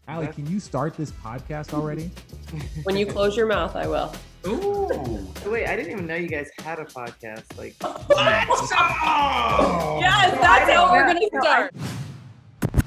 Allie, can you start this podcast already? When you close your mouth, I will. Ooh. Wait, I didn't even know you guys had a podcast. Like, Yes, that's how we're going to start.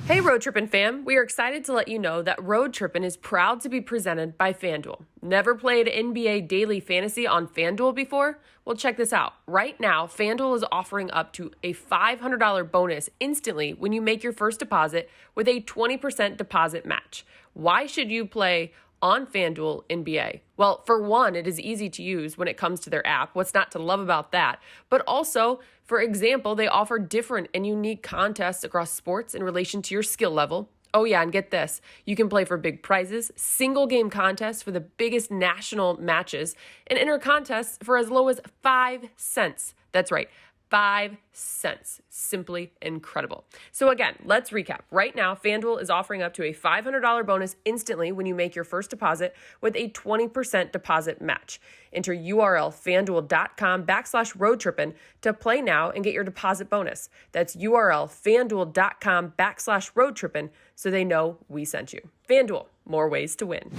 Hey, Road Trippin' fam. We are excited to let you know that Road Trippin' is proud to be presented by FanDuel. Never played NBA Daily Fantasy on FanDuel before? Well, check this out. Right now, FanDuel is offering up to a $500 bonus instantly when you make your first deposit with a 20% deposit match. Why should you play on FanDuel NBA? Well, for one, it is easy to use when it comes to their app. What's not to love about that? But also, for example, they offer different and unique contests across sports in relation to your skill level. Oh yeah, and get this. You can play for big prizes, single game contests for the biggest national matches, and enter contests for as low as 5 cents. That's right. 5 cents. Simply incredible. So again, let's recap. Right now, FanDuel is offering up to a $500 bonus instantly when you make your first deposit with a 20% deposit match. Enter URL fanduel.com/roadtrippin to play now and get your deposit bonus. That's URL fanduel.com/roadtrippin so they know we sent you. FanDuel, more ways to win.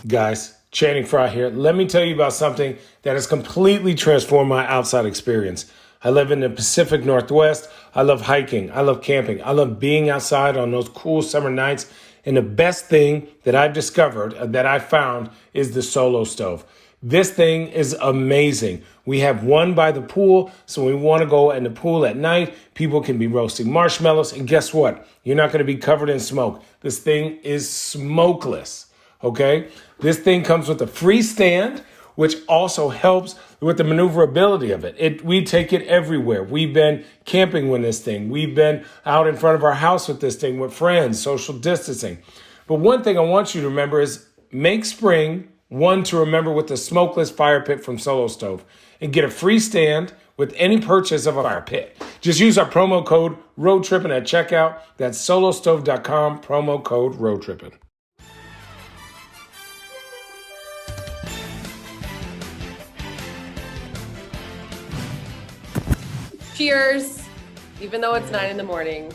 Guys, Channing Frye here. Let me tell you about something that has completely transformed my outside experience. I live in the Pacific Northwest. I love hiking. I love camping. I love being outside on those cool summer nights. And the best thing that I've discovered, that I found, is the Solo Stove. This thing is amazing. We have one by the pool, so when we want to go in the pool at night, people can be roasting marshmallows. And guess what? You're not going to be covered in smoke. This thing is smokeless. Okay, this thing comes with a free stand, which also helps with the maneuverability of it. We take it everywhere. We've been camping with this thing. We've been out in front of our house with this thing with friends, social distancing. But one thing I want you to remember is make spring one to remember with the smokeless fire pit from Solo Stove and get a free stand with any purchase of a fire pit. Just use our promo code ROADTRIPPIN at checkout. That's solostove.com, promo code ROADTRIPPIN. Cheers, even though it's 9 a.m.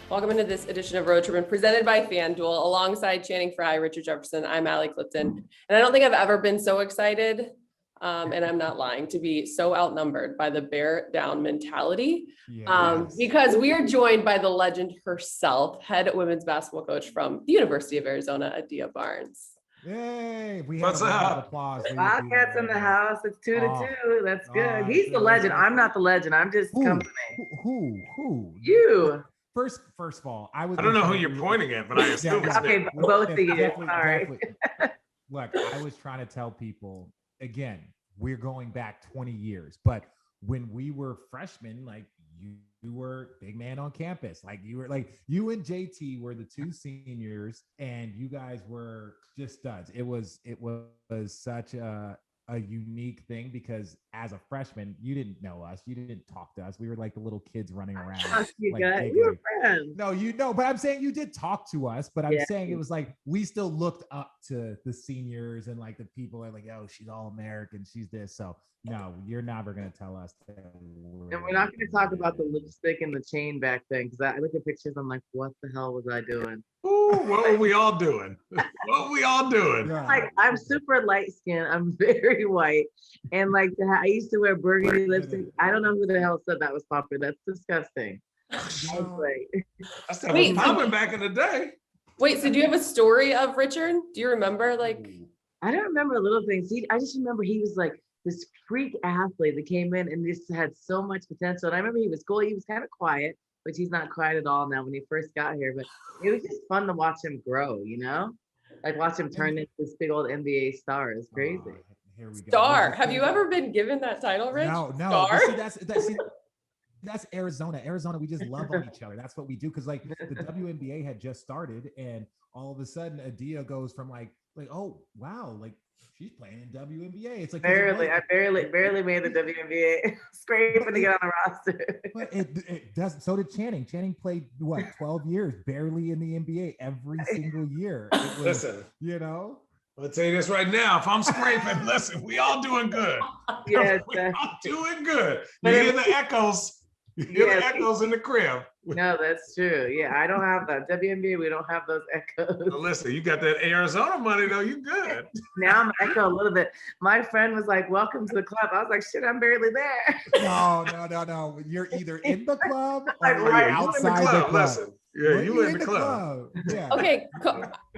Welcome into this edition of Road Trippin' presented by FanDuel alongside Channing Frye, Richard Jefferson. I'm Allie Clifton. And I don't think I've ever been so excited, and I'm not lying, to be so outnumbered by the bear down mentality. Because we are joined by the legend herself, head women's basketball coach from the University of Arizona, Adia Barnes. Yay! What's up? Applause. Wildcats in the house. It's 2-2. That's good. He's the legend. I'm not the legend. I'm just company. Who? You. First of all, I don't know who you're pointing at, but I assume it's okay, me. both of you. All right. Look, I was trying to tell people, again, we're going back 20 years, but when we were freshmen, like you were big man on campus. Like you and JT were the two seniors and you guys were just studs. It was such a unique thing because as a freshman, you didn't know us. You didn't talk to us. We were like the little kids running around. You like, were friends. No, but I'm saying you did talk to us, but I'm saying it was like, we still looked up to the seniors and like the people are like, oh, she's all American. She's this. So no, you're never going to tell us that. And we're not going to talk about the lipstick and the chain back then because I look at pictures. I'm like, what the hell was I doing? Ooh, what were we all doing? Yeah. Like, I'm super light skinned. I'm very white. And like, I used to wear burgundy lipstick. I don't know who the hell said that was popular. That's disgusting. That was popping back in the day. Wait, so do you have a story of Richard? Do you remember like? I don't remember little things. I just remember he was like this freak athlete that came in and just had so much potential. And I remember he was cool. He was kind of quiet, which he's not quiet at all now when he first got here. But it was just fun to watch him grow, you know? Like watch him turn into this big old NBA star. It's crazy. Here we go. Star. Have you ever been given that title, Rich? No. Star? That's Arizona. Arizona, we just love on each other. That's what we do. Because like the WNBA had just started, and all of a sudden, Adia goes from like, oh wow, like she's playing in WNBA. It's like I barely made the WNBA. Scraping to get on the roster. But it doesn't. So did Channing. Channing played 12 years, barely in the NBA every single year. Listen, you know. I'll tell you this right now. If I'm scraping, listen, we all doing good. Yeah, we all doing good. You hear the echoes. You hear Yeah. the echoes in the crib. No, that's true. Yeah, I don't have that. WNBA, we don't have those echoes. Well, listen, you got that Arizona money though. You good. Now I'm echo a little bit. My friend was like, "Welcome to the club." I was like, "Shit, I'm barely there." No. You're either in the club or Like, you're right, you in the outside club. the club. Listen. Yeah, you in the club. Yeah. Okay,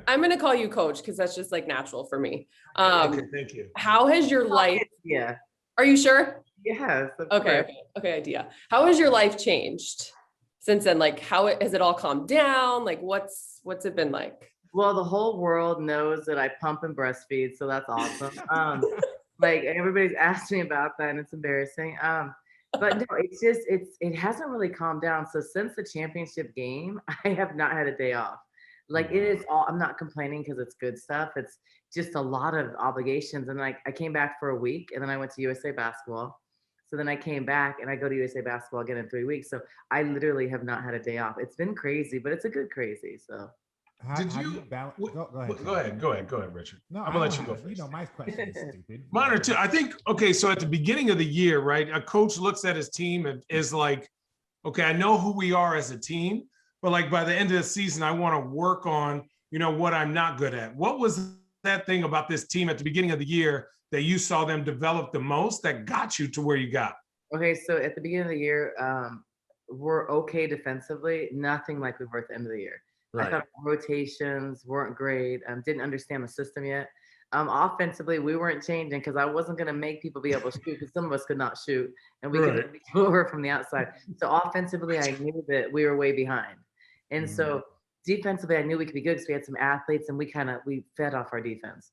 I'm gonna call you coach because that's just like natural for me. Okay, thank you. How has your life? Yeah. Are you sure? Yes. of Okay, course. okay, Idea. How has your life changed since then? Like, has it all calmed down? Like, what's it been like? Well, the whole world knows that I pump and breastfeed, so that's awesome. Like everybody's asked me about that, and it's embarrassing. But no, it hasn't really calmed down. So since the championship game, I have not had a day off. Like it is all, I'm not complaining because it's good stuff. It's just a lot of obligations. And like I came back for a week and then I went to USA basketball. So then I came back and I go to USA basketball again in 3 weeks. So I literally have not had a day off. It's been crazy, but it's a good crazy. So How do you balance? Go ahead, Richard. No, I'm gonna let you go first. You know, my question is stupid. Mine are too. I think, okay, so at the beginning of the year, right, a coach looks at his team and is like, okay, I know who we are as a team, but like by the end of the season, I want to work on, what I'm not good at. What was that thing about this team at the beginning of the year that you saw them develop the most that got you to where you got? okay, so at the beginning of the year, we're okay defensively, nothing like we were at the end of the year. I thought rotations weren't great. Didn't understand the system yet. Offensively, we weren't changing because I wasn't going to make people be able to shoot because some of us could not shoot and we could be over from the outside. So offensively, I knew that we were way behind. And so defensively, I knew we could be good because we had some athletes and we fed off our defense.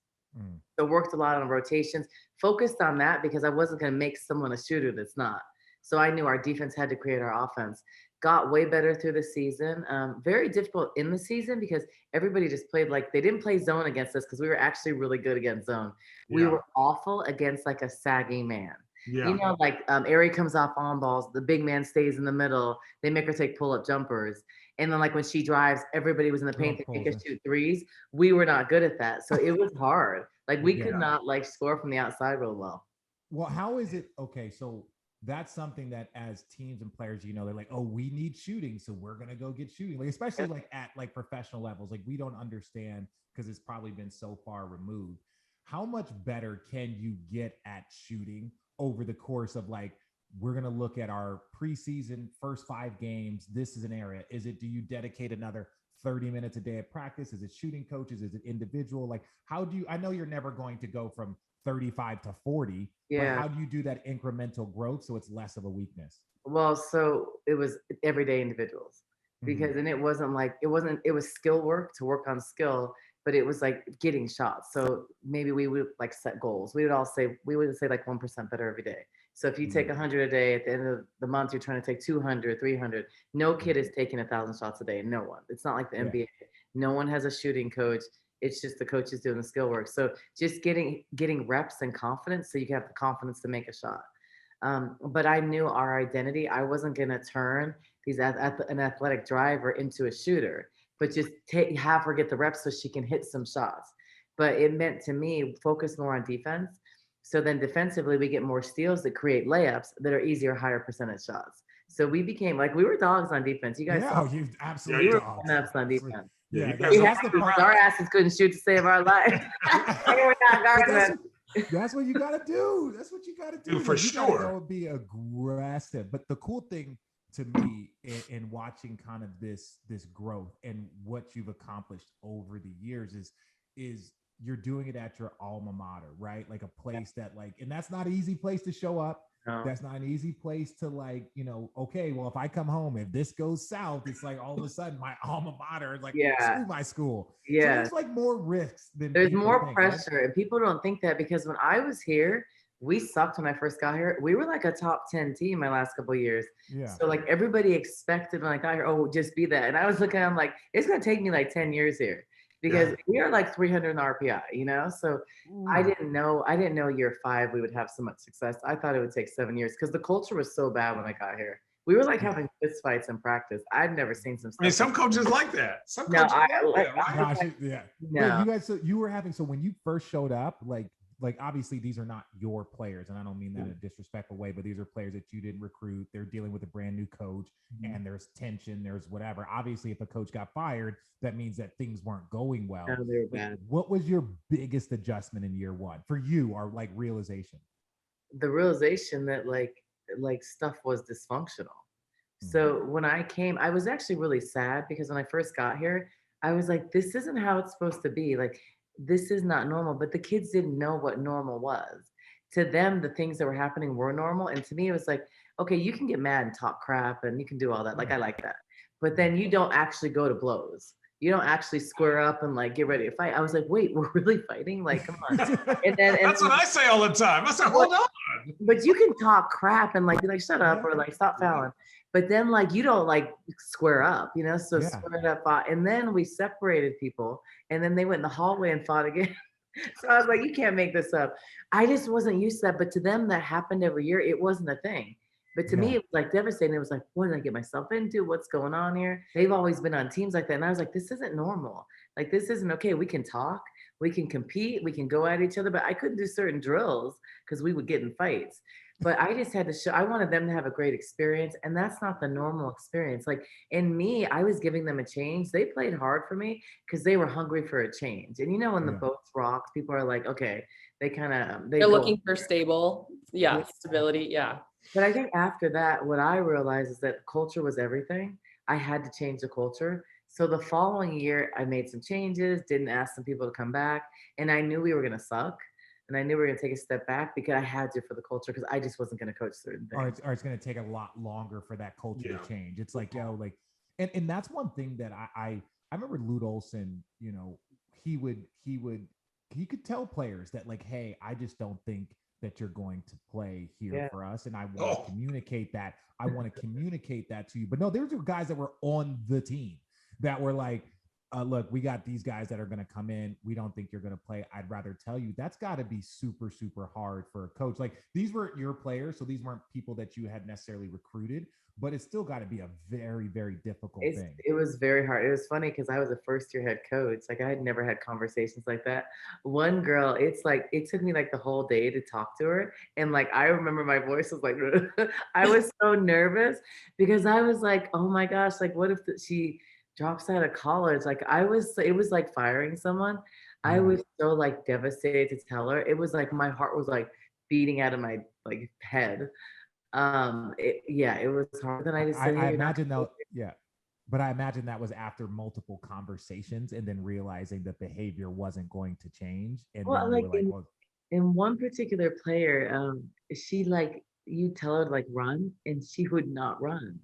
So worked a lot on rotations, focused on that because I wasn't going to make someone a shooter that's not. So I knew our defense had to create our offense. Got way better through the season. Very difficult in the season because everybody just played like they didn't play zone against us because we were actually really good against zone. We were awful against like a sagging man. Yeah. Like Ari comes off on balls, the big man stays in the middle. They make her take pull-up jumpers. And then like when she drives, everybody was in the paint to make her shoot threes. We were not good at that. So it was hard. Like we could not like score from the outside real well. Well, how is it? Okay, so that's something that as teams and players, they're like, oh, we need shooting, so we're gonna go get shooting. Like especially like at like professional levels, like we don't understand because it's probably been so far removed. How much better can you get at shooting over the course of like, we're gonna look at our preseason first 5 games. This is an area. Do you dedicate another 30 minutes a day at practice? Is it shooting coaches? Is it individual? Like I know you're never going to go from 35 to 40. Yeah. But how do you do that incremental growth so it's less of a weakness? Well, so it was everyday individuals because, and it was skill work to work on skill, but it was like getting shots. So maybe we would like set goals. We would say like 1% better every day. So if you take 100 a day at the end of the month, you're trying to take 200, 300. No kid is taking 1,000 shots a day. No one. It's not like the NBA. No one has a shooting coach. It's just the coaches doing the skill work. So just getting reps and confidence so you can have the confidence to make a shot. But I knew our identity. I wasn't going to turn an athletic driver into a shooter, but just have her get the reps so she can hit some shots. But it meant to me focus more on defense. So then defensively, we get more steals that create layups that are easier, higher percentage shots. So we became like, we were dogs on defense. You guys saw you absolutely we were dogs on defense. Our asses couldn't shoot to save our life. They were not guarding us. That's what you got to do. That's what you got to do. For sure. That would be aggressive. But the cool thing to me in watching kind of this growth and what you've accomplished over the years is you're doing it at your alma mater, right? Like a place that like, and that's not an easy place to show up. No. That's not an easy place to like, okay, well, if I come home, if this goes south, it's like all of a sudden my alma mater is like, screw my school. Yeah. So there's like more risks than there's more pressure. Right? And people don't think that because when I was here, we sucked when I first got here. We were like a top 10 team my last couple of years. Yeah. So like everybody expected when I got here, oh, just be that. And I was looking at them like, it's going to take me like 10 years here. Because we are like 300 in RPI, So I didn't know year 5 we would have so much success. I thought it would take 7 years because the culture was so bad when I got here. We were like having fist fights in practice. I'd never seen some stuff. I mean, some coaches like that. Some coaches No. Wait, you guys, so you were having, so when you first showed up, like like obviously these are not your players, and I don't mean that in a disrespectful way, but these are players that you didn't recruit. They're dealing with a brand new coach, and there's tension, there's whatever. Obviously, if a coach got fired, that means that things weren't going well. No, they were bad. What was your biggest adjustment in year one for you, or like realization? The realization that like stuff was dysfunctional. So when I came, I was actually really sad because when I first got here, I was like, this isn't how it's supposed to be. Like, this is not normal. But the kids didn't know what normal was. To them, the things that were happening were normal. And to me, it was like, okay, you can get mad and talk crap and you can do all that. Like, I like that. But then you don't actually go to blows. You don't actually square up and like get ready to fight. I was like, wait, we're really fighting? Like, come on. And That's what I say all the time. I say, hold on. But you can talk crap and like be like, shut up, or like stop fouling. But then like you don't like square up, you know? So squared up fought. And then we separated people, and then they went in the hallway and fought again. So I was like, you can't make this up. I just wasn't used to that. But to them, that happened every year. It wasn't a thing. But to me, it was like devastating. It was like, what did I get myself into? What's going on here? They've always been on teams like that. And I was like, this isn't normal. Like, this isn't okay. We can talk, we can compete, we can go at each other, but I couldn't do certain drills because we would get in fights. But I just had to show, I wanted them to have a great experience. And that's not the normal experience. Like in me, I was giving them a change. They played hard for me because they were hungry for a change. And you know, when the boats rocked, people are like, okay, they kind of, they're looking for stable. Yeah. Stability. Yeah. But I think after that, what I realized is that culture was everything. I had to change the culture. So the following year, I made some changes, didn't ask some people to come back. And I knew we were going to suck. And I knew we were going to take a step back because I had to for the culture, because I just wasn't going to coach certain things. Or it's going to take a lot longer for that culture to change. It's like, like, and that's one thing that I remember Lute Olson, you know, he could tell players that like, hey, I just don't think that you're going to play here for us. And I want to communicate that. I want to communicate that to you. But no, there's guys that were on the team that were like, look, we got these guys that are going to come in. We don't think you're going to play. I'd rather tell you. That's got to be super, super hard for a coach. Like, these weren't your players, so these weren't people that you had necessarily recruited, but it's still got to be a very, very difficult thing. It was very hard. It was funny because I was a first-year head coach. Like, I had never had conversations like that. One girl, it's like, it took me like the whole day to talk to her. And like, I remember my voice was like, I was so nervous because I was like, oh my gosh, like, what if she drops out of college? Like, it was like firing someone. I was so like devastated to tell her. It was like my heart was like beating out of my like head. It was hard. Then I just said, I imagine that, but I imagine that was after multiple conversations and then realizing that behavior wasn't going to change. And well, like, in one particular player, she like, you tell her to like run, and she would not run.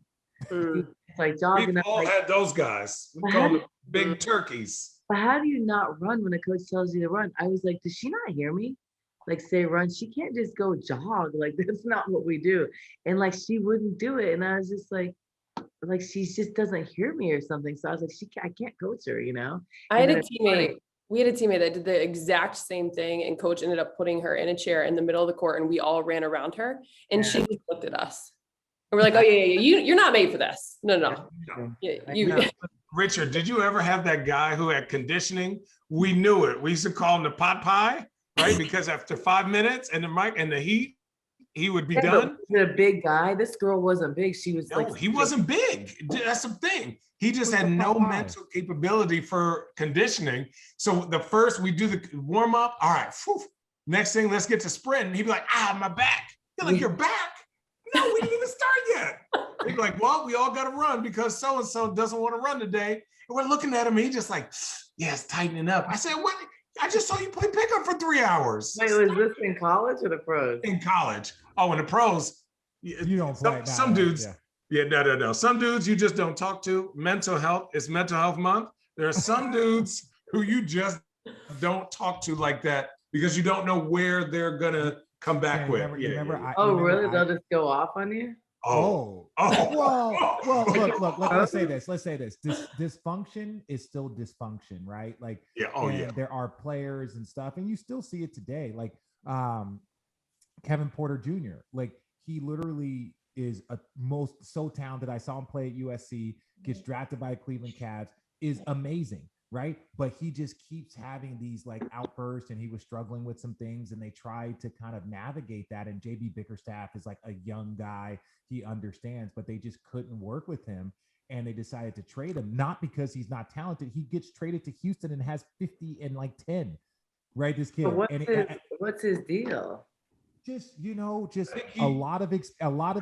Like jogging. We've all had those guys. We call them big turkeys. But how do you not run when a coach tells you to run? I was like, does she not hear me? Like, say run. She can't just go jog. Like, that's not what we do. And like, she wouldn't do it. And I was just like she just doesn't hear me or something. So I was like, I can't coach her, you know? We had a teammate that did the exact same thing, and coach ended up putting her in a chair in the middle of the court, and we all ran around her, and she just looked at us. And we're like, oh yeah, you're not made for this. No. Richard, did you ever have that guy who had conditioning? We knew it. We used to call him the pot pie, right? Because after 5 minutes and the mic and the heat, he would be done. The big guy. This girl wasn't big. She was he wasn't big. That's the thing. He just had no mental capability for conditioning. So we do the warm up. All right. Whew. Next thing, let's get to sprint. And he'd be like, my back. You're like, your back? No, we didn't even start yet. He'd be like, well, we all got to run because so-and-so doesn't want to run today. And we're looking at him, and he just like, it's tightening up. I said, what? I just saw you play pickup for 3 hours. Wait, was this in college or the pros? In college. Oh, in the pros. You don't play. Some dudes. Yeah, no. Some dudes you just don't talk to. Mental health. It's mental health month. There are some dudes who you just don't talk to like that because you don't know where they're going to come back with. Really? They'll just go off on you? Well, look, let's say this. Dysfunction is still dysfunction, right? Like, there are players and stuff, and you still see it today. Like, Kevin Porter Jr., like, he literally is so talented. I saw him play at USC, gets drafted by Cleveland Cavs, is amazing. right? But he just keeps having these like outbursts, and he was struggling with some things, and they tried to kind of navigate that. And JB Bickerstaff is like a young guy, he understands, but they just couldn't work with him. And they decided to trade him, not because he's not talented. He gets traded to Houston and has 50 and like 10, right? This kid. What's his deal? Just a lot of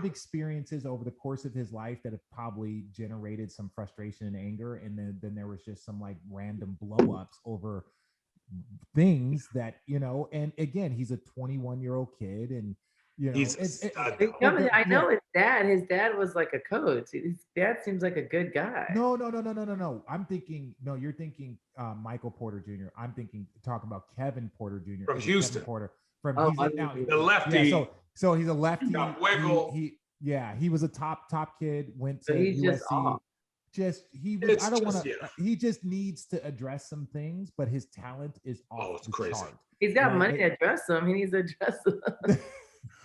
experiences over the course of his life that have probably generated some frustration and anger, and then there was just some like random blow-ups over things that, and again, he's a 21-year-old kid, and I know his dad. His dad was like a coach. His dad seems like a good guy. No. You're thinking Michael Porter Jr. I'm talking about Kevin Porter Jr. from Houston. Kevin Porter from the lefty. Yeah, so he's a lefty. Got wiggle. He was a top kid. Went to USC. He just needs to address some things, but his talent is off the chart. He's got money to address them. He needs to address them.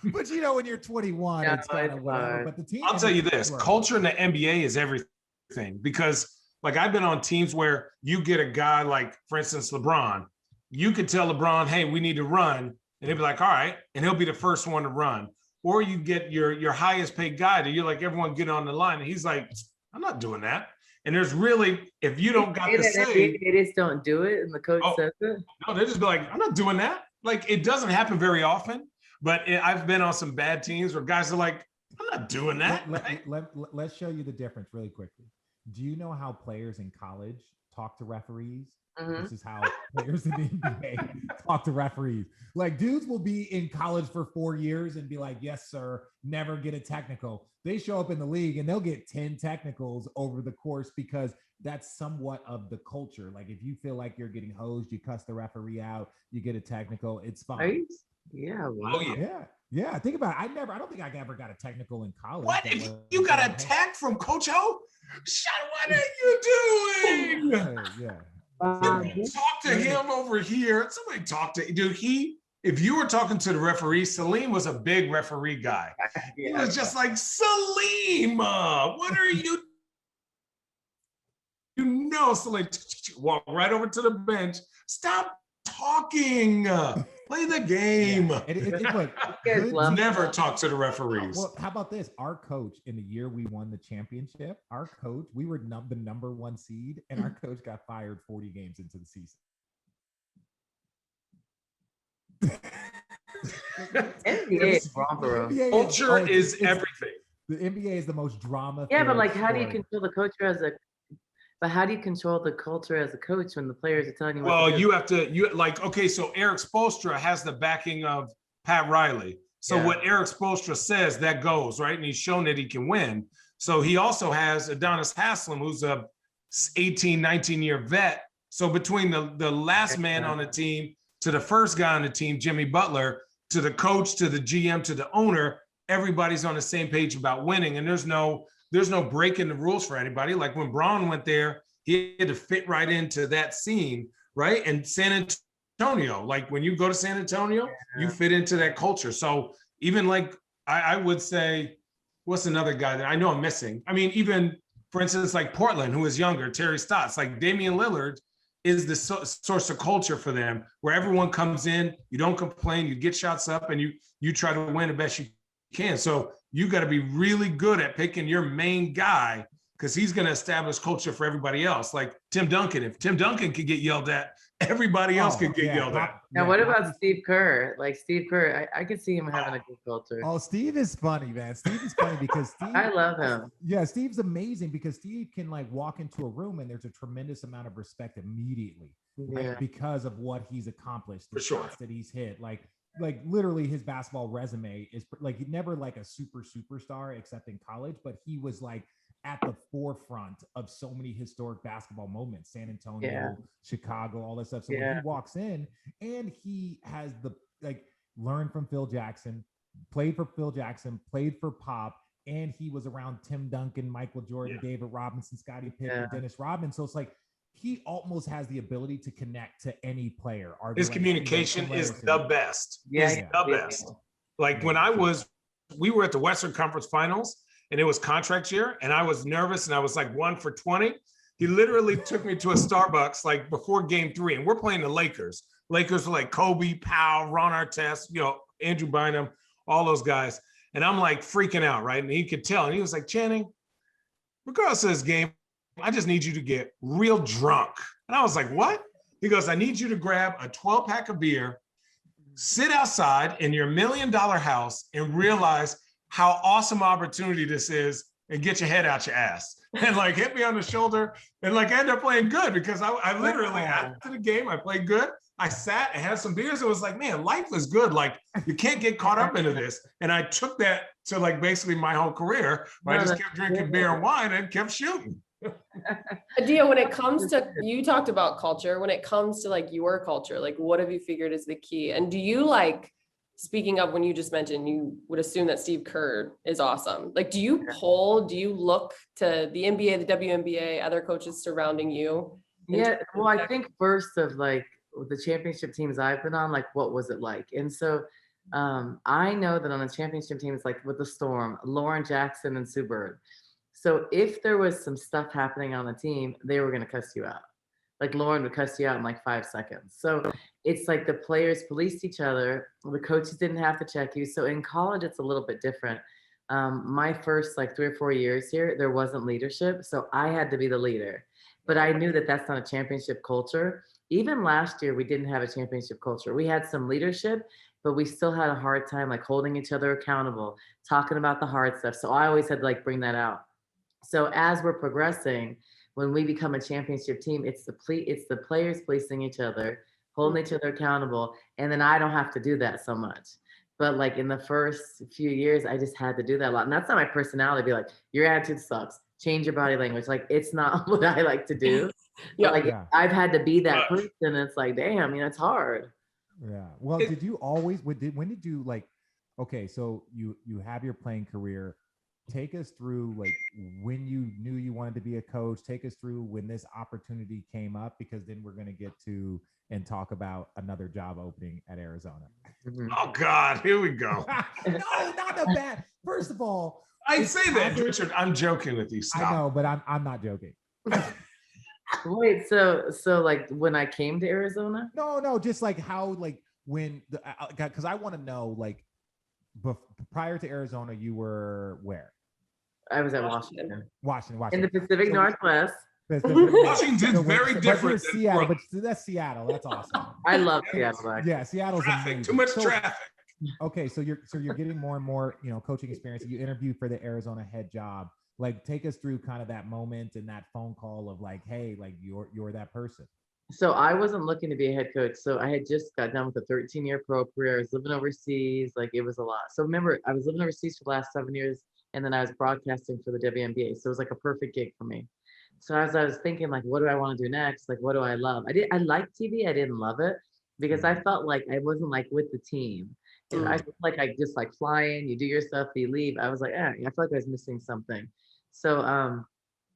But when you're 21, it's kind of whatever. But the team, I'll tell you this: culture in the NBA is everything, because like I've been on teams where you get a guy like, for instance, LeBron. You could tell LeBron, "Hey, we need to run," and he'll be like, "All right," and he'll be the first one to run. Or you get your highest paid guy that you're like, "Everyone get on the line," and he's like, "I'm not doing that." And there's really, if you don't got the say, they just don't do it, and the coach says it. No, they just be like, "I'm not doing that." Like, it doesn't happen very often. But I've been on some bad teams where guys are like, "I'm not doing that." Let's show you the difference really quickly. Do you know how players in college talk to referees? Mm-hmm. This is how players in the NBA talk to referees. Like, dudes will be in college for 4 years and be like, "Yes, sir," never get a technical. They show up in the league and they'll get 10 technicals over the course, because that's somewhat of the culture. Like, if you feel like you're getting hosed, you cuss the referee out, you get a technical, it's fine. Right? Yeah. Wow. Oh, yeah. Think about it. I don't think I ever got a technical in college. What if you got attacked from Coach O? What are you doing? Talk to him over here. Somebody talk to dude. If you were talking to the referee, Salim was a big referee guy. He was just like, "Salim, what are you?" Salim, walk right over to the bench. Stop talking. Play the game. Never talk to the referees. Well, how about this? Our coach, in the year we won the championship, we were the number 1 seed, and our coach got fired 40 games into the season. NBA is drama. Culture is everything. The NBA is the most drama. Yeah, but like, how do you control the culture how do you control the culture as a coach when the players are telling you? Well, you have to. Okay, so Eric Spoelstra has the backing of Pat Riley. So what Eric Spoelstra says, that goes, right? And he's shown that he can win. So he also has Adonis Haslam, who's a 18, 19-year vet. So between the last man on the team to the first guy on the team, Jimmy Butler, to the coach, to the GM, to the owner, everybody's on the same page about winning. And there's no breaking the rules for anybody. Like when Braun went there, he had to fit right into that scene, right? And San Antonio, like when you go to San Antonio, you fit into that culture. So even like, I would say, what's another guy that I know I'm missing? I mean, even for instance, like Portland, who is younger, Terry Stotts, like Damian Lillard is the source of culture for them, where everyone comes in, you don't complain, you get shots up, and you try to win the best you can. So you got to be really good at picking your main guy, because he's going to establish culture for everybody else. Like Tim Duncan, if Tim Duncan could get yelled at, everybody else could get yelled at. Now, what about Steve Kerr? Like Steve Kerr, I could see him having a good culture. Oh, Steve is funny, man. Steve is funny because Steve, I love him. Yeah, Steve's amazing because Steve can like walk into a room and there's a tremendous amount of respect immediately, like, because of what he's accomplished, the shots that he's hit. Like literally his basketball resume is like never like a superstar except in college, but he was like at the forefront of so many historic basketball moments, San Antonio, Chicago, all that stuff. So when he walks in and he has learned from Phil Jackson, played for Phil Jackson, played for Pop, and he was around Tim Duncan, Michael Jordan, David Robinson, Scottie Pippen, Dennis Rodman. So it's like, he almost has the ability to connect to any player. His communication is the best. The best. Like when we were at the Western Conference Finals, and it was contract year, and I was nervous, and I was like 1 for 20. He literally took me to a Starbucks like before game 3, and we're playing the Lakers. Lakers were like Kobe, Powell, Ron Artest, Andrew Bynum, all those guys. And I'm like freaking out, right? And he could tell. And he was like, Channing, regardless of this game, I just need you to get real drunk. And I was like, what? He goes, I need you to grab a 12-pack of beer, sit outside in your $1 million house and realize how awesome opportunity this is and get your head out your ass and like hit me on the shoulder. And like I ended up playing good because I literally after the game, I played good. I sat and had some beers. It was like, man, life is good. Like you can't get caught up into this. And I took that to like basically my whole career. I just kept drinking beer and wine and kept shooting. Adia, when it comes to, you talked about culture, when it comes to like your culture, like what have you figured is the key? And do you like, speaking of when you just mentioned, you would assume that Steve Kerr is awesome. Like, do you look to the NBA, the WNBA, other coaches surrounding you? Yeah, well, I think first of like the championship teams I've been on, like what was it like? And so I know that on the championship teams, like with the Storm, Lauren Jackson and Sue Bird. So if there was some stuff happening on the team, they were going to cuss you out. Like Lauren would cuss you out in like 5 seconds. So it's like the players policed each other. The coaches didn't have to check you. So in college, it's a little bit different. My first like 3 or 4 years here, there wasn't leadership. So I had to be the leader. But I knew that that's not a championship culture. Even last year, we didn't have a championship culture. We had some leadership, but we still had a hard time like holding each other accountable, talking about the hard stuff. So I always had to like bring that out. So as we're progressing, when we become a championship team, it's the players policing each other, holding each other accountable, and then I don't have to do that so much. But like in the first few years, I just had to do that a lot. And that's not my personality. Be like, your attitude sucks. Change your body language. Like it's not what I like to do. I've had to be that person. It's like, damn, it's hard. Yeah. Well, did you always? When did you like? Okay, so you have your playing career. Take us through like when you knew you wanted to be a coach. Take us through when this opportunity came up, because then we're going to get to and talk about another job opening at Arizona. Oh God, here we go. No, not a bad. First of all, I say that, Richard. I'm joking with you. Stop. I know, but I'm not joking. Wait, so like when I came to Arizona? No, just like how like when because I want to know like prior to Arizona, you were where? I was at Washington. Washington. In the Pacific Northwest. Washington's very different than Seattle, but that's Seattle. That's awesome. I love Seattle. Actually. Yeah, Seattle's traffic, amazing. too much traffic. Okay, so you're getting more and more, coaching experience. You interviewed for the Arizona head job. Like, take us through kind of that moment and that phone call of like, hey, like you're that person. So I wasn't looking to be a head coach. So I had just got done with a 13-year pro career. I was living overseas. Like it was a lot. So remember, I was living overseas for the last 7 years. And then I was broadcasting for the WNBA. So it was like a perfect gig for me. So as I was thinking, like, what do I want to do next? Like, what do I love? I liked TV. I didn't love it because I felt like I wasn't like with the team. I felt like I just like fly in, you do your stuff, you leave. I was like, I felt like I was missing something. So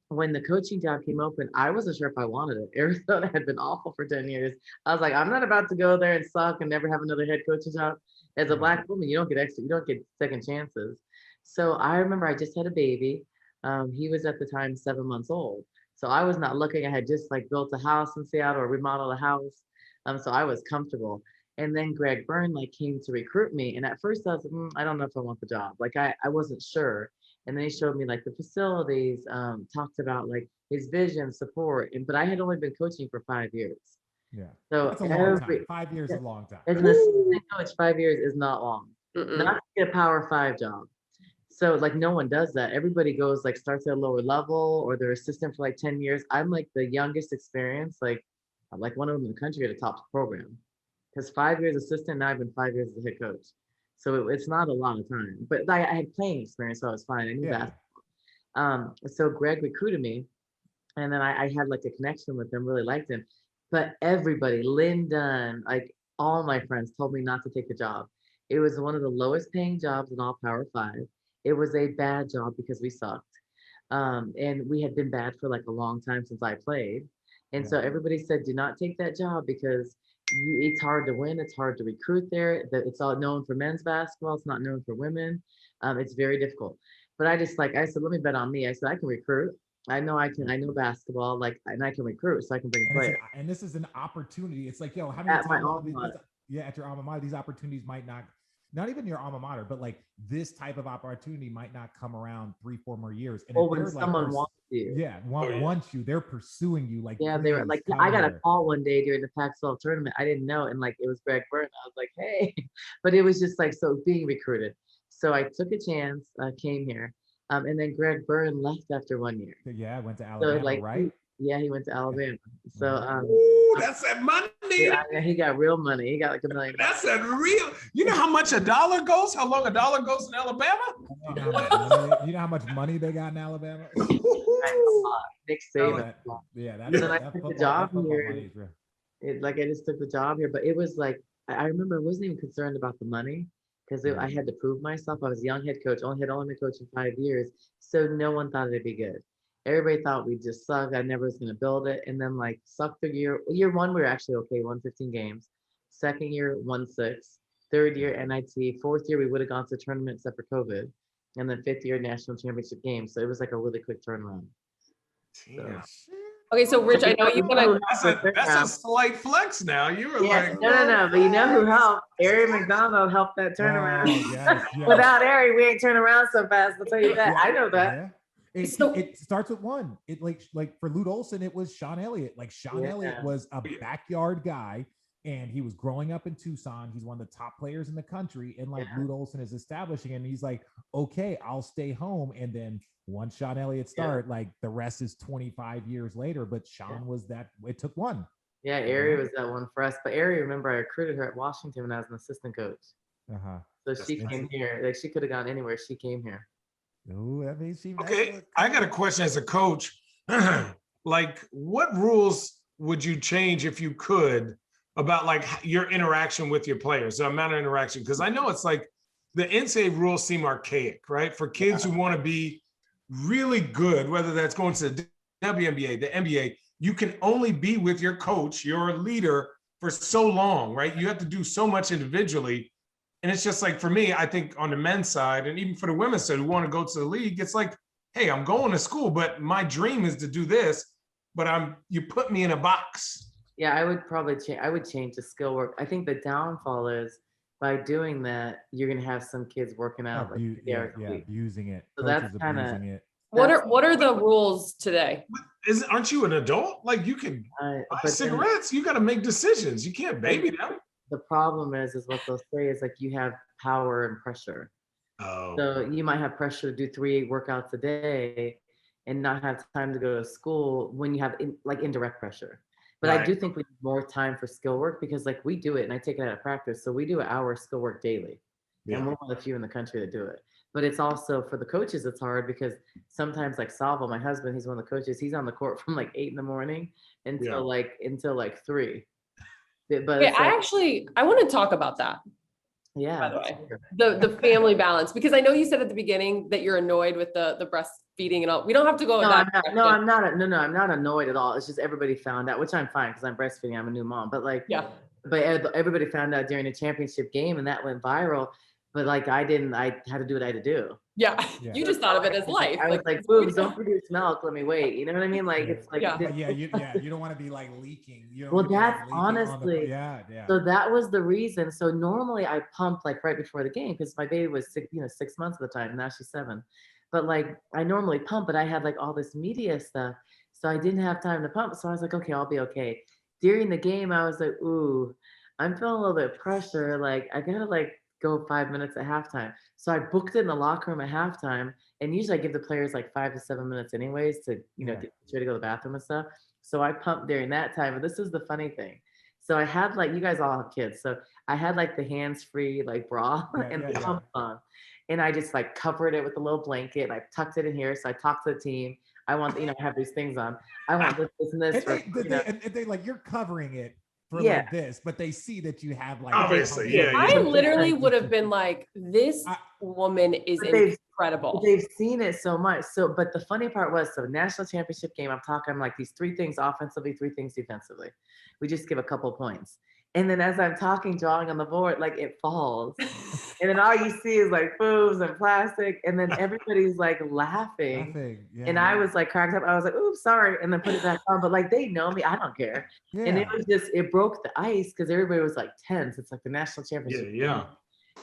when the coaching job came open, I wasn't sure if I wanted it. Arizona had been awful for 10 years. I was like, I'm not about to go there and suck and never have another head coaching job. As a Black woman, you don't get second chances. So I remember I just had a baby. He was at the time 7 months old. So I was not looking. I had just like built a house in Seattle or remodeled a house. So I was comfortable. And then Greg Byrne like came to recruit me. And at first I was like, I don't know if I want the job. Like I wasn't sure. And then he showed me like the facilities, talked about like his vision, support. But I had only been coaching for 5 years. Yeah. So that's a long time. 5 years is a long time. As an assistant coach, 5 years is not long. Not to get a Power 5 job. So like no one does that. Everybody goes like starts at a lower level or they're assistant for like 10 years. I'm like the youngest experience, like one of them in the country at a top program. Because 5 years assistant, now I've been 5 years as a head coach. So it's not a lot of time. But I had playing experience, so I was fine. I knew that. So Greg recruited me. And then I had like a connection with him, really liked him. But everybody, Lynn Dunn, like all my friends told me not to take the job. It was one of the lowest paying jobs in all Power 5. It was a bad job because we sucked. And we had been bad for like a long time since I played. And so everybody said, do not take that job because it's hard to win. It's hard to recruit there. It's all known for men's basketball. It's not known for women. It's very difficult. But I said, let me bet on me. I said, I can recruit. I know I can. I know basketball, like, and I can recruit, so I can bring players. And this is an opportunity. It's like, yo, how many At my times? alma mater. Yeah, at your alma mater, these opportunities might not even your alma mater, but like this type of opportunity might not come around 3-4 more years. And Or if when they're someone like, wants you. yeah, wants you, they're pursuing you. Like, Yeah, they were like, please I got a come call one day during the Pac-12 tournament. I didn't know, and like it was Greg Byrne. I was like, hey, but it was just like so being recruited. So I took a chance, came here, and then Greg Byrne left after 1 year. here. Yeah, I went to So Alabama, like, right? he went to Alabama. So Ooh, that's that money. yeah, he got real money. He got like $1 million. That's that real. You know how much a dollar goes? How long a dollar goes in Alabama? You know how much money they got in Alabama? Nick Saban. Yeah, Then I took the job here. money is real. Like I just took the job here, but it was like I remember I wasn't even concerned about the money because I had to prove myself. I was a young head coach, only been coaching 5 years, so no one thought it'd be good. Everybody thought we just sucked. I never was going to build it, and then like sucked the year one we were actually okay, won 15 games. Second year won 6. Third year NIT. Fourth year we would have gone to the tournament except for COVID, and then fifth year national championship game. So it was like a really quick turnaround. So. Okay, so Rich, I know you want to. That's a slight flex now. You were like, no. But you know who helped? Ari McDonald helped that turnaround. Yes. Without Ari, we ain't turn around so fast. I'll tell you that. I know that. Yeah. It starts with one. It like for Lute Olson, it was Sean Elliott. Like Sean Elliott was a backyard guy, and he was growing up in Tucson. He's one of the top players in the country, and like Lute Olson is establishing, and he's like, okay, I'll stay home. And then once Sean Elliott started, like the rest is 25 years later. But Sean was that. It took one. Yeah, Ari was that one for us. But Ari, remember, I recruited her at Washington when I was an assistant coach. So she came here. Like she could have gone anywhere. She came here. Oh, that means she. Okay, I got a question as a coach. Like, what rules would you change if you could about like your interaction with your players, the amount of interaction? Because I know it's like the NCAA rules seem archaic, right? For kids who want to be really good, whether that's going to the WNBA, the NBA, you can only be with your coach, your leader, for so long, right? You have to do so much individually. And it's just like, for me, I think on the men's side, and even for the women's side who want to go to the league, it's like, hey, I'm going to school, but my dream is to do this, but you put me in a box. Yeah, I would probably change the skill work. I think the downfall is by doing that, you're going to have some kids working out. Abusing it. So that's kind of. What are the rules today? Aren't you an adult? Like you can buy cigarettes. You got to make decisions. You can't baby them. The problem is what they'll say is like you have power and pressure. Oh. So you might have pressure to do 3 workouts a day and not have time to go to school when you have indirect pressure. But I do think we need more time for skill work because like we do it and I take it out of practice. So we do an hour skill work daily. Yeah. And we're one of the few in the country that do it. But it's also for the coaches, it's hard because sometimes like Salvo, my husband, he's one of the coaches, he's on the court from like 8 a.m. until like 3. But I want to talk about that. Yeah. By the way, the family balance, because I know you said at the beginning that you're annoyed with the breastfeeding and all. We don't have to go. I'm not annoyed at all. It's just everybody found out, which I'm fine because I'm breastfeeding. I'm a new mom, but but everybody found out during the championship game and that went viral. But like I had to do what I had to do. Yeah. You just thought of it as life. I was like, boobs, don't produce milk. Let me wait. You know what I mean? Like it's like you don't want to be like leaking. Well, that's honestly So that was the reason. So normally I pumped like right before the game because my baby was 6 months at the time. Now she's 7. But like I normally pump, but I had like all this media stuff, so I didn't have time to pump. So I was like, okay, I'll be okay. During the game, I was like, ooh, I'm feeling a little bit of pressure. Like I gotta like go 5 minutes at halftime. So I booked it in the locker room at halftime. And usually I give the players like 5 to 7 minutes anyways to, get sure to go to the bathroom and stuff. So I pumped during that time. But this is the funny thing. So I had like, you guys all have kids. So I had like the hands-free like bra and the pump on. And I just like covered it with a little blanket. And I tucked it in here. So I talked to the team. I want, I have these things on. I want this and this. And they like, you're covering it for like this, but they see that you have like obviously, I literally would have been like, this woman is incredible. They've seen it so much. So, but the funny part was, so national championship game, I'm like these 3 things offensively, 3 things defensively. We just give a couple points. And then as I'm drawing on the board, like it falls. And then all you see is like foods and plastic. And then everybody's like laughing. Yeah. And I was like cracked up. I was like, oops, sorry. And then put it back on. But like they know me. I don't care. Yeah. And it broke the ice because everybody was like tense. It's like the national championship. Yeah.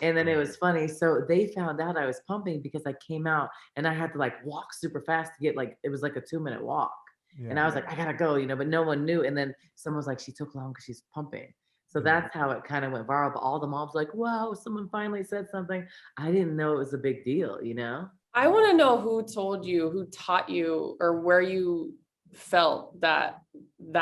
And then it was funny. So they found out I was pumping because I came out and I had to like walk super fast to get like, it was like a 2-minute walk. Yeah. And I was like, I gotta go, but no one knew. And then someone was like, she took long because she's pumping. So that's how it kind of went viral. But all the moms like, wow, someone finally said something. I didn't know it was a big deal, I want to know who told you, who taught you, or where you felt that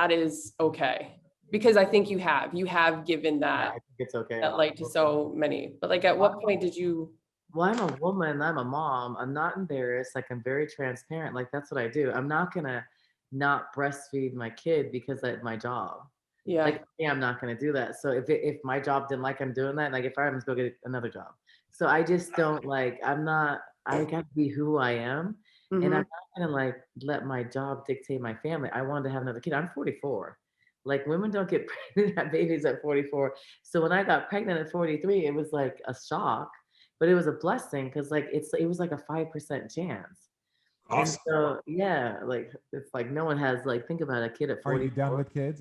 is okay. Because I think you have given that, I think it's okay. that light to so many. But like, at what point did you? Well, I'm a woman. I'm a mom. I'm not embarrassed. Like, I'm very transparent. Like, that's what I do. I'm not gonna not breastfeed my kid because that's my job. Yeah. Like, yeah, I'm not going to do that. So if my job didn't like I'm doing that, like if I was go get another job. So I just don't I got to be who I am. And I'm not going to like let my job dictate my family. I wanted to have another kid. I'm 44. Like women don't get pregnant, have babies at 44. So when I got pregnant at 43, it was like a shock, but it was a blessing because like it was like a 5% chance. Awesome. And so yeah, like it's like no one has like think about a kid at 40. Are you done with kids?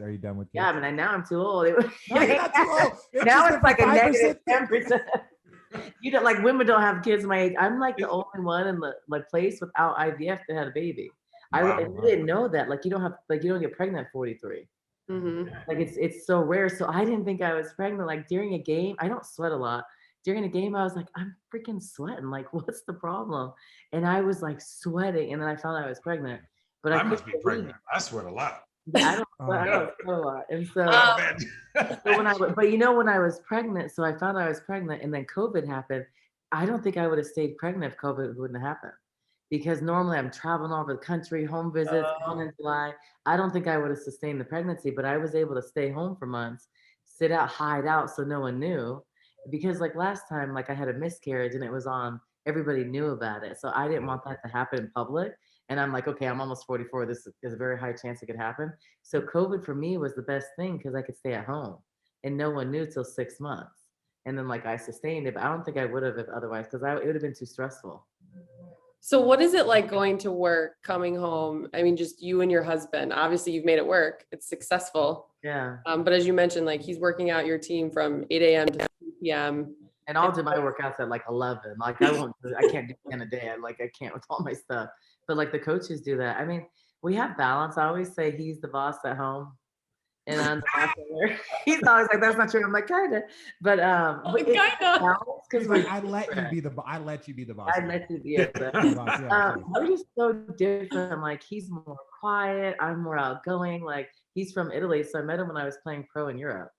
Yeah, I mean, now I'm too old. No, you're not too old. Now it's like a negative 10%. Like women don't have kids my age. I'm like the only one in the like place without IVF that had a baby. Wow. I didn't know that. Like you don't get pregnant at 43. Like it's so rare. So I didn't think I was pregnant. Like during a game, I don't sweat a lot. During a game, I was like, I'm freaking sweating. Like, what's the problem? And I was like sweating. And then I found out I was pregnant. But I must be pregnant. I sweat a lot. I don't sweat a lot. And so, when I was pregnant, so I found out I was pregnant and then COVID happened. I don't think I would have stayed pregnant if COVID wouldn't have happened. Because normally I'm traveling all over the country, home visits, gone in July. I don't think I would have sustained the pregnancy, but I was able to stay home for months, sit out, hide out so no one knew. Because like last time, like I had a miscarriage and it was on, everybody knew about it. So I didn't want that to happen in public. And I'm like, okay, I'm almost 44. This is a very high chance it could happen. So COVID for me was the best thing because I could stay at home and no one knew till 6 months. And then like I sustained it, but I don't think I would have if otherwise, because it would have been too stressful. So what is it like going to work, coming home? I mean, just you and your husband, obviously you've made it work. It's successful. Yeah. But as you mentioned, like he's working out your team from 8 a.m. to 2 p.m. And I'll do my workouts at like 11. Like I can't do it in a day. I can't with all my stuff. But like the coaches do that. I mean, we have balance. I always say he's the boss at home. And I'm the boss at work. He's always like, that's not true. I'm like, kinda. But kinda. Because like, I let you be the boss. I let you be the boss. We're just so different. Like he's more quiet. I'm more outgoing. Like he's from Italy. So I met him when I was playing pro in Europe.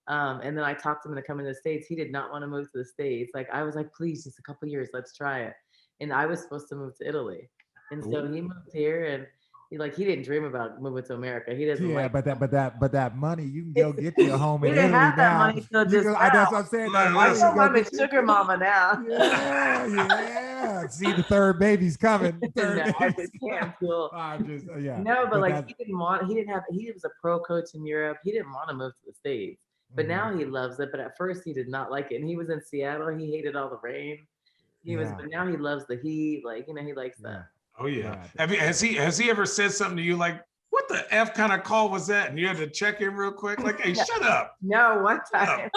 And then I talked to him to come into the States. He did not want to move to the States. Like I was like, please, just a couple years, let's try it. And I was supposed to move to Italy. And so he moved here and he didn't dream about moving to America. He doesn't but that money, you can go get your home in Italy didn't have that now. money till just now. That's what I'm saying. I'm a sugar mama now. Yeah. See, the third baby's coming. No, I just can't feel. No, but like he was a pro coach in Europe. He didn't want to move to the States. But now he loves it. But at first he did not like it. And he was in Seattle. He hated all the rain. But now he loves the heat. Like, he likes that. Oh yeah. Has he ever said something to you like, what the F kind of call was that? And you had to check in real quick, like, hey, shut up. No, one time.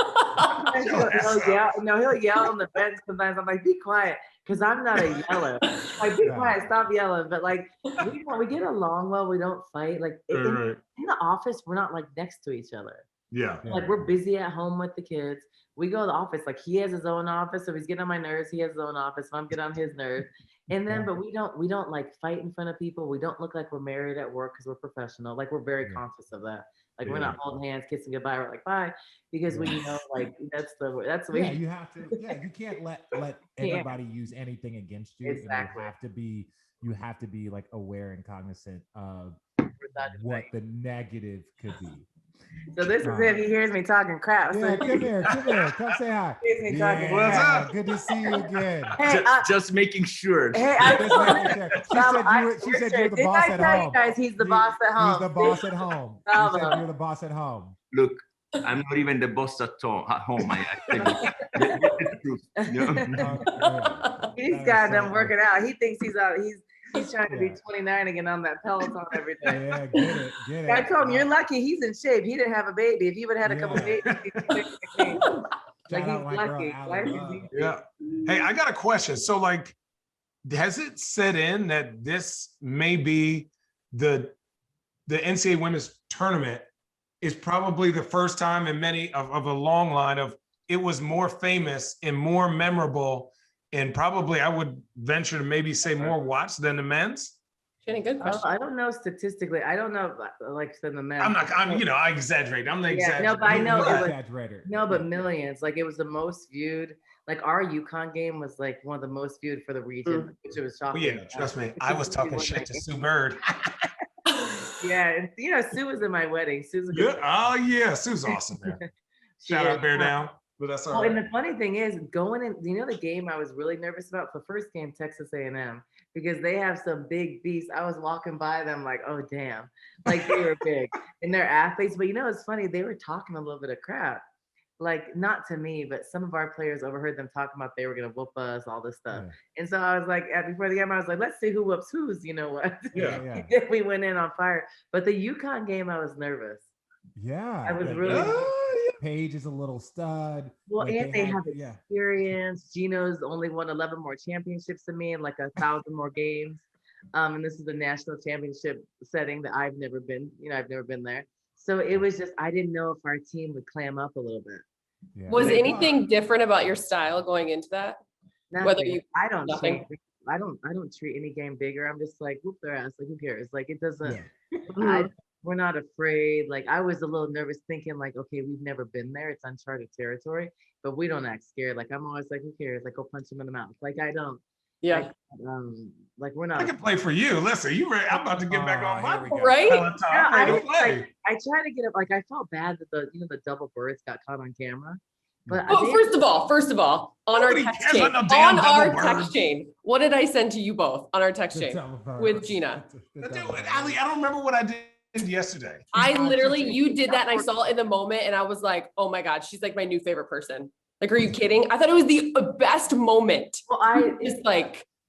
He'll yell on the bench sometimes. I'm like, be quiet. Because I'm not a yeller. Like, be quiet, stop yelling. But like we get along well, we don't fight. Like in the office, we're not like next to each other. Yeah. Like we're busy at home with the kids. We go to the office. Like he has his own office. So he's getting on my nerves. He has his own office. So I'm getting on his nerves. And then, but we don't like fight in front of people. We don't look like we're married at work because we're professional. Like we're very conscious of that. Like we're not holding hands, kissing goodbye. We're like, bye. Because we know like that's you have to, you can't let everybody use anything against you. Exactly. You have to be like aware and cognizant of what the negative could be. So this is if he hears me talking crap. Yeah, come here. Come say hi. What's up? Good to see you again. Hey, just making sure. Hey, she said you're the boss at home. You guys, he's the boss at home. He's the boss at home. He said you're the boss at home. Look, I'm not even the boss at home. I tell you, the truth. He's got them working out. He thinks he's out. He's trying to be 29 again on that Peloton every day. Yeah, get it. I told him, you're lucky he's in shape. He didn't have a baby. If he would have had a couple babies, he'd be in shape. Like, he's lucky. Yeah. Hey, I got a question. So, like, has it set in that this may be the NCAA women's tournament is probably the first time in many of a long line of it was more famous and more memorable, and probably I would venture to maybe say more watched than the men's? Jenny, good question. I don't know statistically. I don't know, like, than the men. I exaggerate. I'm the exaggerator. No, but I know it was, exaggerator. no, but millions. Like, it was the most viewed. Like, our UConn game was like one of the most viewed for the region, which it was shocking. Yeah, trust me. I was talking shit to Sue Bird. Yeah, and Sue was in my wedding. Sue's a good. Oh yeah, Sue's awesome, man. Shout out Bear Down. But that's all right. And the funny thing is, going in, the game I was really nervous about, the first game, Texas A&M, because they have some big beasts. I was walking by them like, oh damn, like they were big and they're athletes. But it's funny, they were talking a little bit of crap, like not to me, but some of our players overheard them talking about they were gonna whoop us, all this stuff. Yeah. And so I was like, before the game, I was like, let's see who whoops who's. You know what? Yeah. We went in on fire. But the UConn game, I was nervous. Yeah, I was really. Paige is a little stud. Well, like and they have experience. Gino's only won 11 more championships than me and like 1,000 more games. And this is the national championship setting that I've never been. I've never been there. So it was just, I didn't know if our team would clam up a little bit. Yeah. Was anything different about your style going into that? Nothing. Whether you, I don't treat any game bigger. I'm just like, whoop their ass. Like, who cares? Like, it doesn't. Yeah. We're not afraid. Like, I was a little nervous thinking like, okay, we've never been there. It's uncharted territory, but we don't act scared. Like, I'm always like, who cares? Like, go punch him in the mouth. Like, I don't. Yeah. Like we're not. I can play for you. Listen, you ready? I'm about to get back on my right. Yeah, I try to get up. Like, I felt bad that the double births got caught on camera. But first of all, on our text chain, what did I send to you both on our text chain with Gina? Ali, I don't remember what I did yesterday. You did that and I saw it in the moment and I was like, oh my God, she's like my new favorite person. Like, are you kidding? I thought it was the best moment. Well,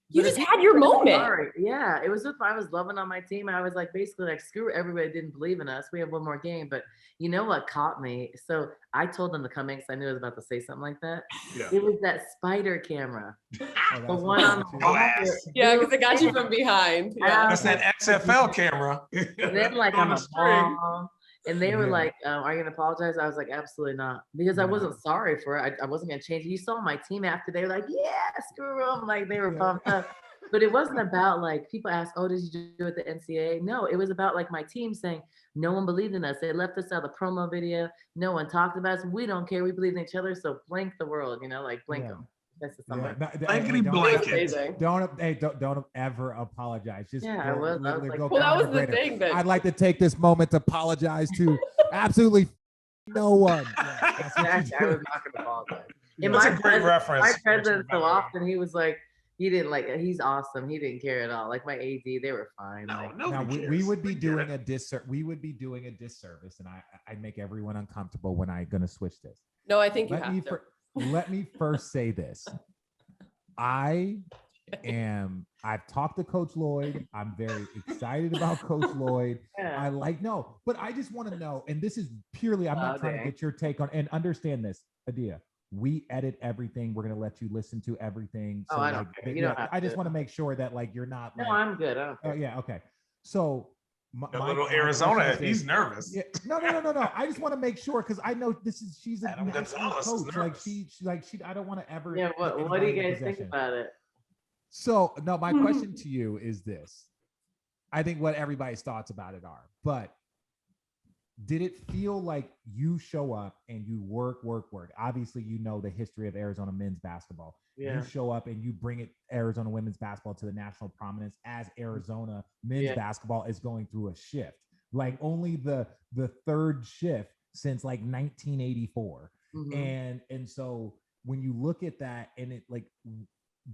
you just had your moment. Yeah, it was just, I was loving on my team. I was like, basically like, screw everybody didn't believe in us. We have one more game, but you know what caught me? So I told them to come in because I knew I was about to say something like that. Yeah. It was that spider camera. The one on the wall. Yeah, because it got you from behind. Yeah. That's that XFL camera. And then like I'm a mom. And they were like, are you going to apologize? I was like, absolutely not. Because I wasn't sorry for it. I wasn't going to change it. You saw my team after. They were like, yeah, screw them. Like, they were pumped up. But it wasn't about like, people ask, oh, did you do it at the NCAA? No, it was about like my team saying, no one believed in us. They left us out of the promo video. No one talked about us. We don't care. We believe in each other. So blink the world, like blink them. That's the Don't ever apologize. Just I was like, that was the thing. I'd like to take this moment to apologize to absolutely no one. Yeah, I was not going to apologize. That's a great reference. My president so often he was like, he didn't like. He's awesome. He didn't care at all. Like my AD, they were fine. We would be doing a disservice. We would be doing a disservice, and I'd make everyone uncomfortable when I'm going to switch this. No, I think you have to. Let me first say this. I've talked to Coach Lloyd. I'm very excited about Coach Lloyd. Yeah. But I just want to know, and this is purely, I'm not trying to get your take on, and understand this, Adia. We edit everything. We're going to let you listen to everything. So I don't care. You don't have I just want to make sure that like, you're not. No, I'm good. I don't care. Oh yeah. Okay. So my little Arizona, he's nervous. Yeah, no. I just want to make sure because I know she's a national coach. I don't want to ever. Yeah. What do you guys think about it? So no, my question to you is this. I think what everybody's thoughts about it are, but did it feel like you show up and you work? Obviously, you know the history of Arizona men's basketball. Yeah. You show up and you bring Arizona women's basketball to the national prominence as Arizona men's basketball is going through a shift. Like only the third shift since like 1984. Mm-hmm. And so when you look at that and it like,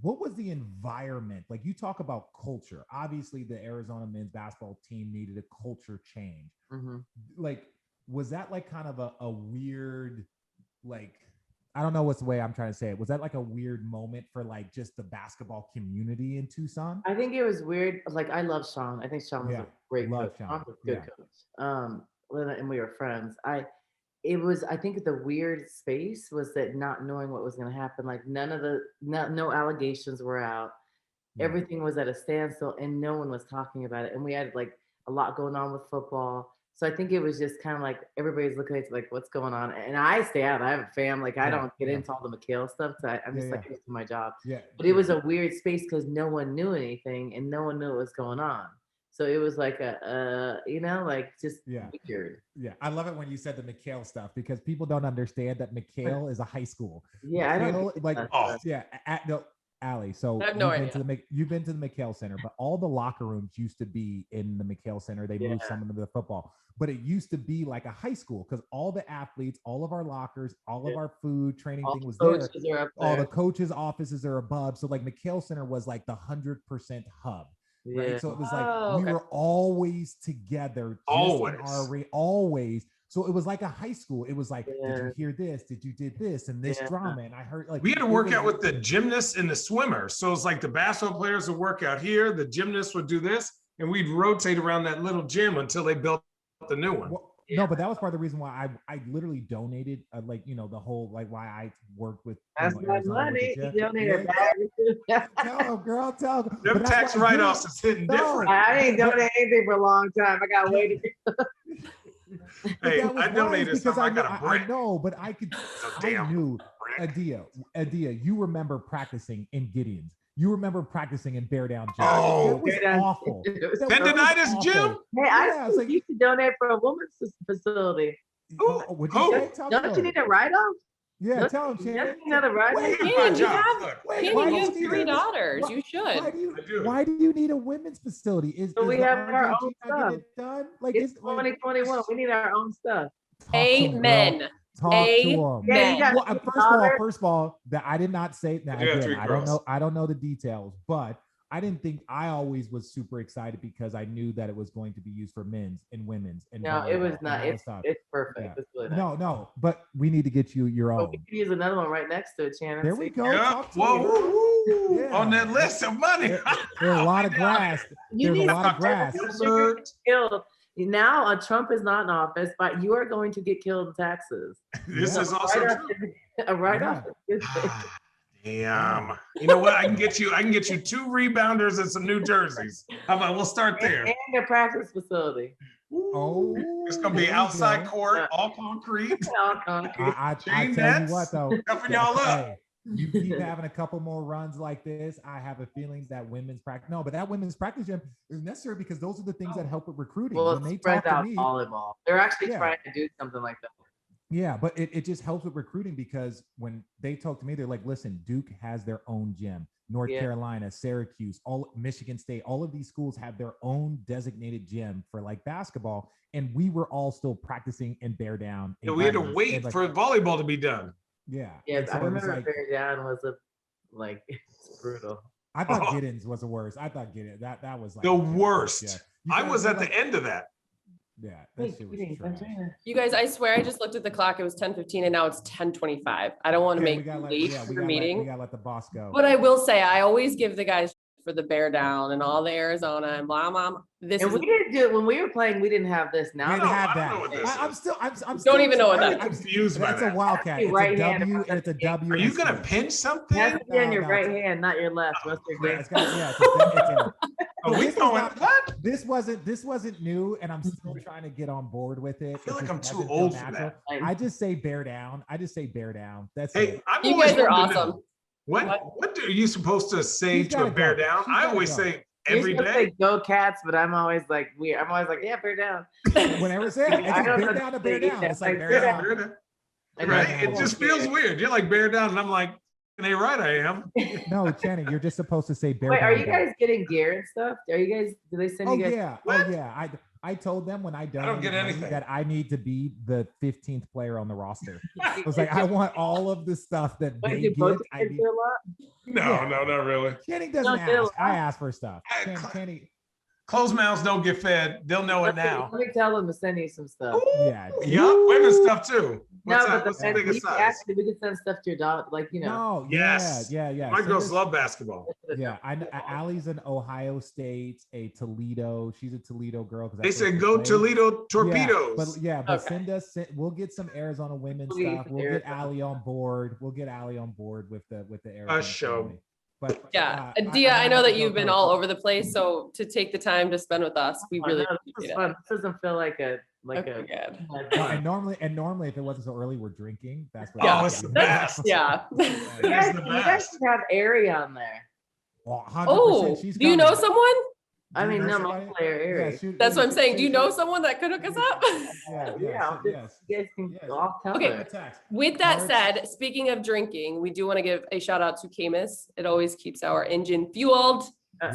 what was the environment? Like you talk about culture. Obviously, the Arizona men's basketball team needed a culture change. Mm-hmm. Like, was that like kind of a weird, like, I don't know what's the way I'm trying to say it. Was that like a weird moment for like just the basketball community in Tucson? I think it was weird. Like, I love Sean. I think Sean was a great coach. Sean was a good coach. And we were friends. I think the weird space was that not knowing what was going to happen. Like no allegations were out. Everything was at a standstill and no one was talking about it. And we had like a lot going on with football. So I think it was just kind of like everybody's looking at like what's going on. And I stay out. I have a fam. Like I don't get into all the McHale stuff. So I'm just like into my job. But it was a weird space because no one knew anything and no one knew what was going on. So it was like like just weird. Yeah, I love it when you said the McHale stuff because people don't understand that McHale is a high school. Yeah, McHale, I don't like Allie. So you've been to the McHale Center, but all the locker rooms used to be in the McHale Center. They moved some of them to the football, but it used to be like a high school because all the athletes, all of our lockers, all of our food training thing was there. All the coaches' offices are above. So like McHale Center was like the 100% hub. Right. So it was like we were always together. Always. So it was like a high school. It was like, did you hear this? Did you did this and this drama? And I heard like we had to work out with the gymnasts and the swimmers. So it's like the basketball players would work out here, the gymnasts would do this, and we'd rotate around that little gym until they built the new one. Well, no, but that was part of the reason why I literally donated, the whole like why I worked with. That's my money. You donated Tell girl, tell them. Them tax write-offs is hitting different. I ain't donated anything for a long time. I got waited. Hey, I donated something. I got a break. I know, but I could. I knew. Adia, you remember practicing in Gideon's. You remember practicing in Bear Down Gym. Oh, it was awful. Tendonitis Gym? Hey, I used to donate for a women's facility. Don't you need a write-off? Yeah, tell him, Shannon. You have you have 3 daughters. You should. Why do you need a women's facility? So we have our own stuff. Done? Like it's 2021. We need our own stuff. Amen. Talk to them. Yeah, first of all, that I did not say that. Again, I don't know the details, but I didn't think. I always was super excited because I knew that it was going to be used for men's and women's. And no, it was not. It's perfect. Yeah. It's really nice. No, but we need to get you your own. We can use another one right next to it, Shannon. There we go. Yeah. Whoa. On that list of money. There's a lot of grass. There's a lot of grass. Now, Trump is not in office, but you are going to get killed in taxes. This is also true. A write-off. Damn. You know what? I can get you 2 rebounders and some new jerseys. How about we'll start there? And a practice facility. Oh, it's gonna be outside court, all concrete. All concrete. I tell you what though, helping y'all up. Hey, you keep having a couple more runs like this, I have a feeling that women's practice. No, but that women's practice gym is necessary because those are the things that help with recruiting. Well, when they spread talk out to me, volleyball. They're actually trying to do something like that. Yeah, but it just helps with recruiting because when they talk to me, they're like, listen, Duke has their own gym. North Carolina, Syracuse, all Michigan State, all of these schools have their own designated gym for like basketball. And we were all still practicing in Bear Down. Yeah, we had to wait for volleyball to be done. Yeah. Yeah, I remember Bear Down was it's brutal. I thought Giddens was the worst. I thought Giddens, that was like the worst. Yeah. I was at the end of that. Yeah, that shit was trash. You guys, I swear I just looked at the clock. It was 10:15 and now it's 10:25. I don't want to make late for meeting. We gotta let the boss go. But I will say, I always give the guys for the Bear Down and all the Arizona and blah blah. We didn't do it when we were playing. We didn't have this. Now we didn't have that. I'm still. Don't even know what that is. I'm confused by that. It's a wildcat. It's a W and it's a W. Are you gonna pinch something? It has to be on your right hand, not your left. This wasn't new, and I'm still trying to get on board with it. I feel like I'm too old for that. I just say Bear Down. That's it. You guys are awesome. What are you supposed to say to a Bear Down? I always say every day. Say go Cats, but I'm always like weird. I'm always like, yeah, Bear Down. Whenever it's Bear Down to Bear Down. It's like Bear Down. Right? It just feels weird. You're like Bear Down, and I'm like, they right, I am. No, Channing, you're just supposed to say Bear Down. Wait, are you guys getting gear and stuff? Do they send you guys? Yeah. I told them when I don't get anything that I need to be the 15th player on the roster. I was like, I want all of the stuff that they get. No, not really. Channing doesn't ask. I ask for stuff. Closed mouths don't get fed. They'll know it now. Let me tell them to send you some stuff. Yeah. Yeah, women's stuff too. What's No, that? but What's the biggest size? actually, we can send stuff to your dog, like, you know. No, Yes. yeah. My Send girls us- love basketball. Yeah, Allie's in Ohio State, a Toledo. She's a Toledo girl. They said go Toledo Torpedoes. But Okay. We'll get some Arizona women's Please, stuff. We'll get Allie on board. We'll get Allie on board with the Arizona show. family. But Yeah. Dia, I know that you've been all over the place. So to take the time to spend with us, we really This appreciate is it. fun. This doesn't feel like a Okay, good. and normally if it wasn't so early, we're drinking. That's what. Oh, it's the best. Yeah. You guys, the you guys best. should have Ari on there. Well, 100%, Oh, she's do you know coming. someone? I mean, no, somebody? my player Ari. That's what I'm saying. Do you know someone that could hook us up? Yeah, Yeah, yes. you guys can Yes. all tell Okay. her. With that Cards. said, speaking of drinking, we do want to give a shout out to Camus. It always keeps our engine fueled.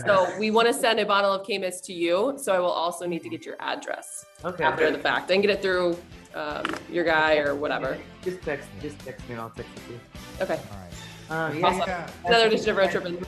So we want to send a bottle of Camus to you. So I will also need to get your address Okay. after the fact and get it through your guy or whatever. Just text me and I'll text it to you. Okay. All right. Yeah, Awesome. Another edition of Road Trippin'.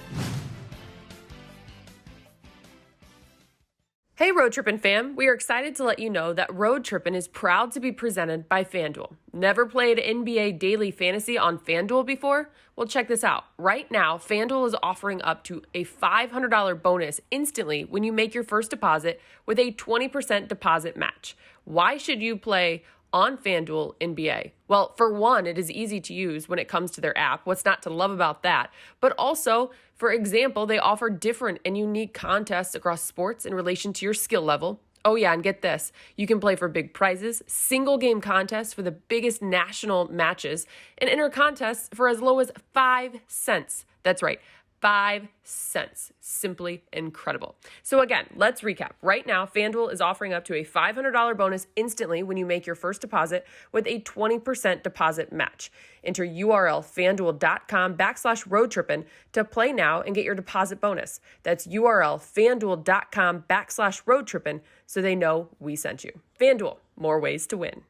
Hey, Road Trippin' fam. We are excited to let you know that Road Trippin' is proud to be presented by FanDuel. Never played NBA Daily Fantasy on FanDuel before? Well, check this out. Right now, FanDuel is offering up to a $500 bonus instantly when you make your first deposit with a 20% deposit match. Why should you play on FanDuel NBA? Well, for one, it is easy to use when it comes to their app. What's not to love about that? But also, for example, they offer different and unique contests across sports in relation to your skill level. Oh yeah, and get this. You can play for big prizes, single game contests for the biggest national matches, and enter contests for as low as 5 cents. That's right. 5 cents. Simply incredible. So again, let's recap. Right now, FanDuel is offering up to a $500 bonus instantly when you make your first deposit with a 20% deposit match. Enter URL fanduel.com/roadtrippin to play now and get your deposit bonus. That's URL fanduel.com/roadtrippin so they know we sent you. FanDuel, more ways to win.